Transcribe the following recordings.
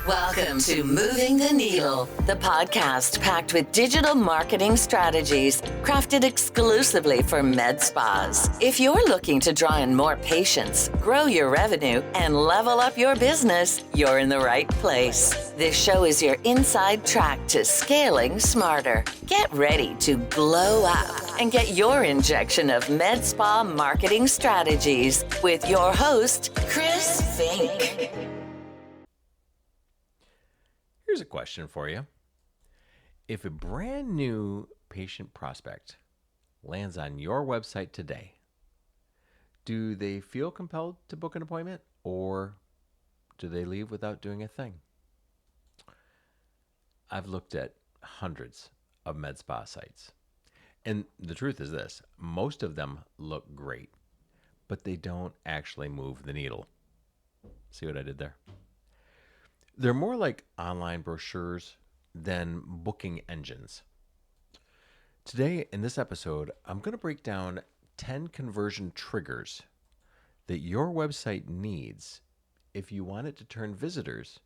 Welcome to Moving the Needle, the podcast packed with digital marketing strategies crafted exclusively for med spas. If you're looking to draw in more patients, grow your revenue, and level up your business, you're in the right place. This show is your inside track to scaling smarter. Get ready to glow up and get your injection of med spa marketing strategies with your host, Chris Fink. Here's a question for you. If a brand new patient prospect lands on your website today, do they feel compelled to book an appointment, or do they leave without doing a thing? I've looked at hundreds of med spa sites, and the truth is this: most of them look great, but they don't actually move the needle. See what I did there? They're more like online brochures than booking engines. Today, in this episode, I'm going to break down 10 conversion triggers that your website needs if you want it to turn visitors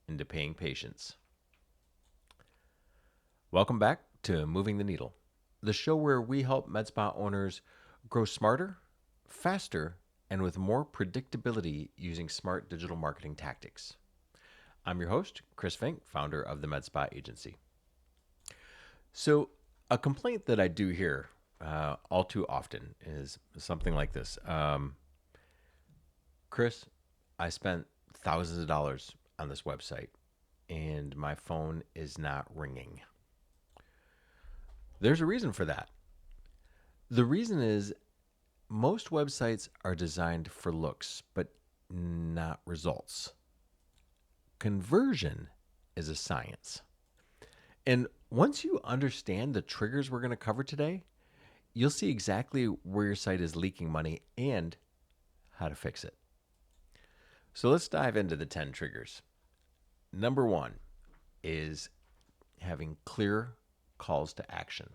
into paying patients. Welcome back to Moving the Needle, the show where we help med spa owners grow smarter, faster, and with more predictability using smart digital marketing tactics. I'm your host, Chris Fink, founder of the Med Spa Agency. So a complaint that I do hear all too often is something like this. Chris, I spent thousands of dollars on this website and my phone is not ringing. There's a reason for that. The reason is most websites are designed for looks, but not results. Conversion is a science. And once you understand the triggers we're going to cover today, you'll see exactly where your site is leaking money and how to fix it. So let's dive into the 10 triggers. Number one is having clear calls to action.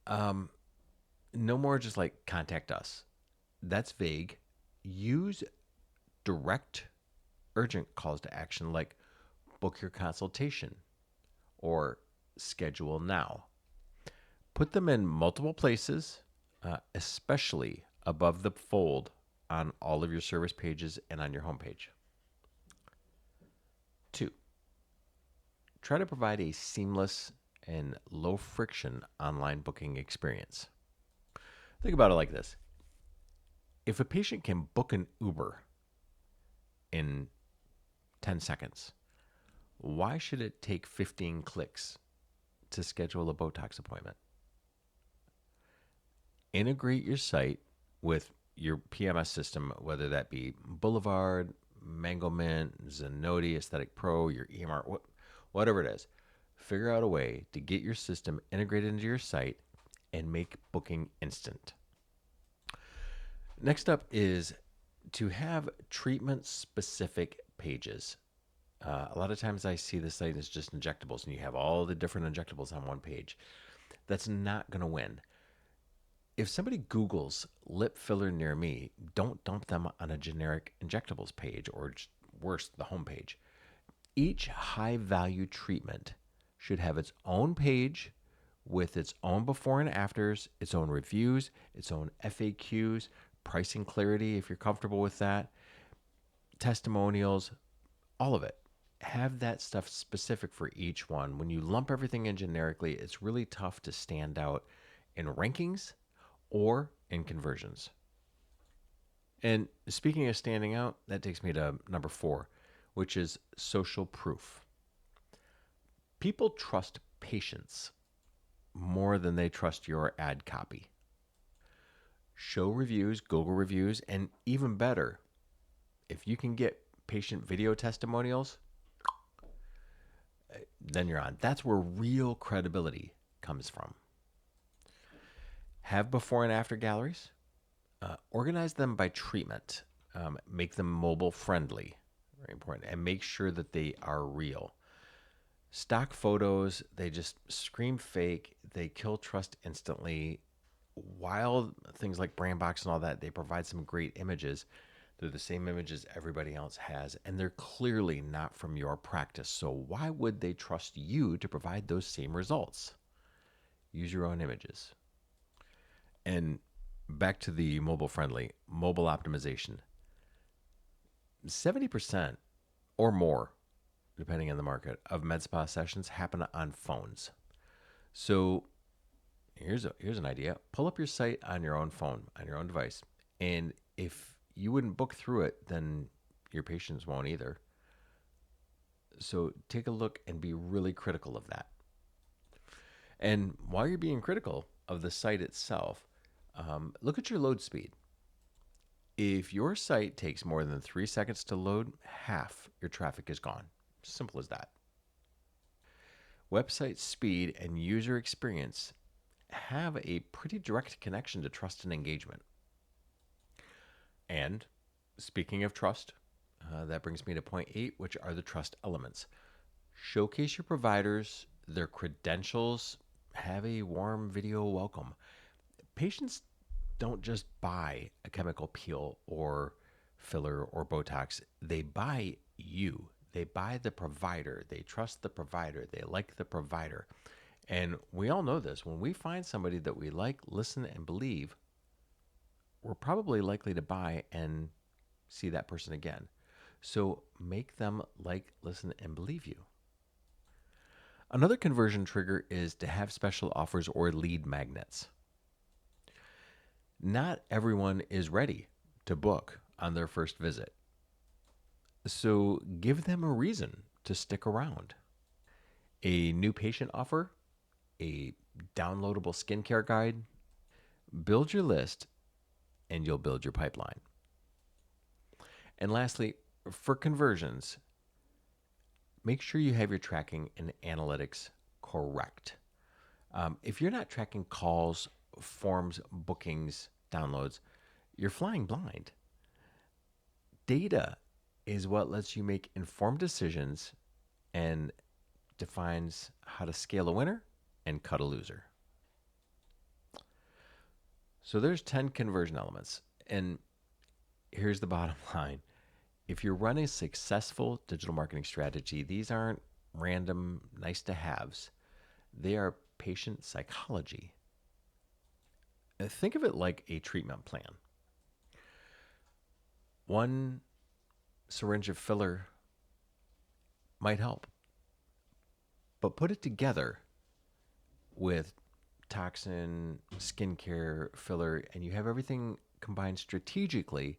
No more just like contact us. That's vague. Use direct urgent calls to action like book your consultation or schedule now. Put them in multiple places, especially above the fold on all of your service pages and on your homepage. 2, try to provide a seamless and low friction online booking experience. Think about it like this. If a patient can book an Uber in 10 seconds, why should it take 15 clicks to schedule a Botox appointment? Integrate your site with your PMS system, whether that be Boulevard, Mango Mint, Zenoti, Aesthetic Pro, your EMR, whatever it is. Figure out a way to get your system integrated into your site and make booking instant. Next up is to have treatment-specific pages. A lot of times I see the site as just injectables, and you have all the different injectables on one page. That's not going to win. If somebody Googles lip filler near me, don't dump them on a generic injectables page, or worse, the homepage. Each high-value treatment should have its own page with its own before and afters, its own reviews, its own FAQs, pricing clarity if you're comfortable with that, testimonials, all of it. Have that stuff specific for each one. When you lump everything in generically, it's really tough to stand out in rankings or in conversions. And speaking of standing out, that takes me to number 4, which is social proof. People trust patients more than they trust your ad copy. Show reviews, Google reviews, and even better, if you can get patient video testimonials, then you're on. That's where real credibility comes from. Have before and after galleries. Organize them by treatment. Make them mobile friendly. Very important. And make sure that they are real. Stock photos, they just scream fake. They kill trust instantly. While things like Brandbox and all that, they provide some great images, They're the same images everybody else has, and they're clearly not from your practice. So why would they trust you to provide those same results? Use your own images. And back to the mobile friendly, mobile optimization. 70% or more, depending on the market, of med spa sessions happen on phones. So here's an idea. Pull up your site on your own phone, on your own device. And if you wouldn't book through it, then your patients won't either. So take a look and be really critical of that. And while you're being critical of the site itself, look at your load speed. If your site takes more than 3 seconds to load, half your traffic is gone. Simple as that. Website speed and user experience have a pretty direct connection to trust and engagement. And speaking of trust, that brings me to point 8, which are the trust elements. Showcase your providers, their credentials, have a warm video welcome. Patients don't just buy a chemical peel or filler or Botox. They buy you. They buy the provider. They trust the provider. They like the provider. And we all know this. When we find somebody that we like, listen, and believe, we're probably likely to buy and see that person again. So make them like, listen, and believe you. Another conversion trigger is to have special offers or lead magnets. Not everyone is ready to book on their first visit. So give them a reason to stick around. A new patient offer, a downloadable skincare guide. Build your list and you'll build your pipeline. And lastly, for conversions, make sure you have your tracking and analytics correct. If you're not tracking calls, forms, bookings, downloads, you're flying blind. Data is what lets you make informed decisions and defines how to scale a winner and cut a loser. So there's 10 conversion elements. And here's the bottom line. If you're running a successful digital marketing strategy, these aren't random nice to haves. They are patient psychology. Think of it like a treatment plan. One syringe of filler might help, but put it together with toxin, skincare, filler, and you have everything combined strategically.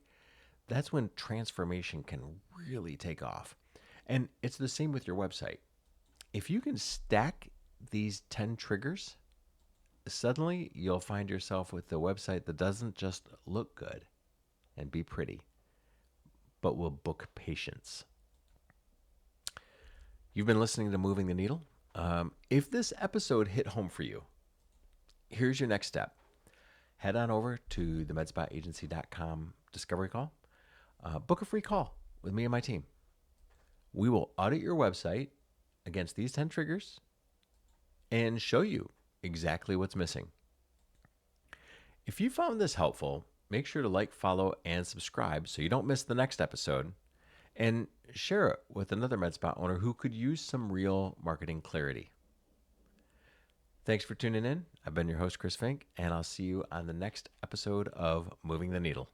That's when transformation can really take off. And it's the same with your website. If you can stack these 10 triggers, suddenly you'll find yourself with a website that doesn't just look good and be pretty, but will book patients. You've been listening to Moving the Needle. If this episode hit home for you, here's your next step. Head on over to the medspaagency.com discovery call. Book a free call with me and my team. We will audit your website against these 10 triggers and show you exactly what's missing. If you found this helpful, make sure to like, follow, and subscribe so you don't miss the next episode, and share it with another med spa owner who could use some real marketing clarity. Thanks for tuning in. I've been your host, Chris Fink, and I'll see you on the next episode of Moving the Needle.